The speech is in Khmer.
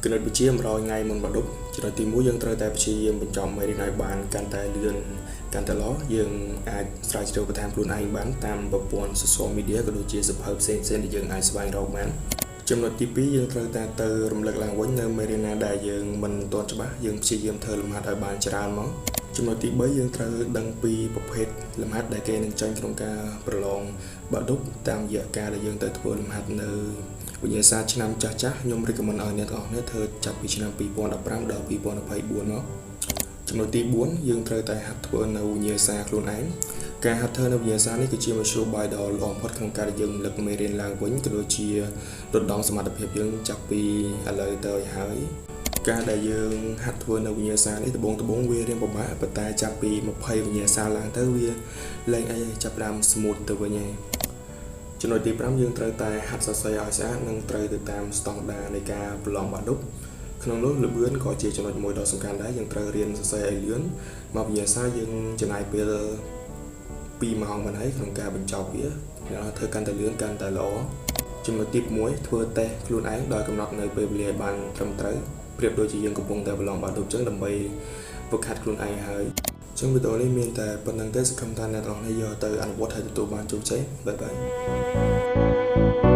Kena biji merau ngai mon badukចំណុចទី1យើងត្រូវតែព្យាយាមបញ្ចប់មេរៀនឲ្យបានកាន់តែលឿនកាន់តែល្អយើងអាចស្រាវជ្រាវបន្ថែមខ្លួនឯងបានតាមប្រព័ន្ធ social media ក៏ដូចជាសភៅផ្សេងៗដែលយើងអាចស្វែងរកបានចំណុចទី2យើងត្រូវតែទៅរំលឹកឡើងវិញនៅមេរៀនណាដែលយើងមិនទាន់ច្បាស់យើងព្យាយាមធ្វើលំហាត់ឲ្យបានច្រើនមកចំណុចទី3យើងត្រូវដឹងពីប្រភេទលំហាត់ដែលគេនឹងចាញ់ក្នុងការប្រឡងបាក់ឌុបតាមរយៈការដែលយើងទៅធ្វើលំហាត់នៅវិញ្ញាសាឆ្នាំចាស់ខ្ញុំ recommend ឲ្យអ្នកទាំងអស់គ្នាធ្វើចាប់ពីឆ្នាំ2015ដល់2024មកចំណុចទី4យើងត្រូវតែហាត់ធ្វើនៅវិញ្ញាសាខ្លួនឯងការហាត់ធ្វើនៅវិញ្ញាសានេះគឺជាមធ្យោបាយដ៏ល្អបំផុតក្នុងការដែលយើងរំលឹកមេរៀនឡើងវិញក៏ដូចជាដុតដងសមត្ថភាពយើងចាប់ពីឥឡូវទៅហើយការដែលយើងហាត់ធ្វើនៅវិញ្ញាសានេះដំបូងវារៀងពិបាកប៉ុន្តែចាប់ពី20វិញ្ញាសាឡើងទៅវាលែងអីចាប់ផ្ដើម smooth ទៅវិញហើយចំណុចទី5យើងត្រូវតែហាត់សរសេរឲ្យស្អាតនិងត្រូវទៅតាមស្តង់ដារនៃការប្រឡងបាក់ឌុបក្នុងនោះល្បឿនក៏ជាចំណុចមួយដ៏សំខាន់ដែរយើងត្រូវរៀនសរសេរឲ្យលឿនមកវិញ្ញាសាយើងចំណាយពេល2ម៉ោងប៉ុណ្ណេះក្នុងការបញ្ចប់វាធ្វើកាន់តែលឿនកាន់តែល្អចំណុចទី6ធ្វើតេស្តខ្លួនឯងដោយកំណត់នៅពេលវេលាឲ្យបានត្រឹមត្រូវប្រៀបដូចជាយើងកំពុងតែប្រឡងបាក់ឌុបចឹងដើម្បីฝึกហាត់ខ្លួនឯងហើយចឹងវីដេអូនេះមានតែប៉ុណ្្នឹងទេសង្ឃឹមថាអ្នកទាំងអស់គ្នាយកទៅអនុវត្តហើយទទួលបានជោគជ័យបាយបាយ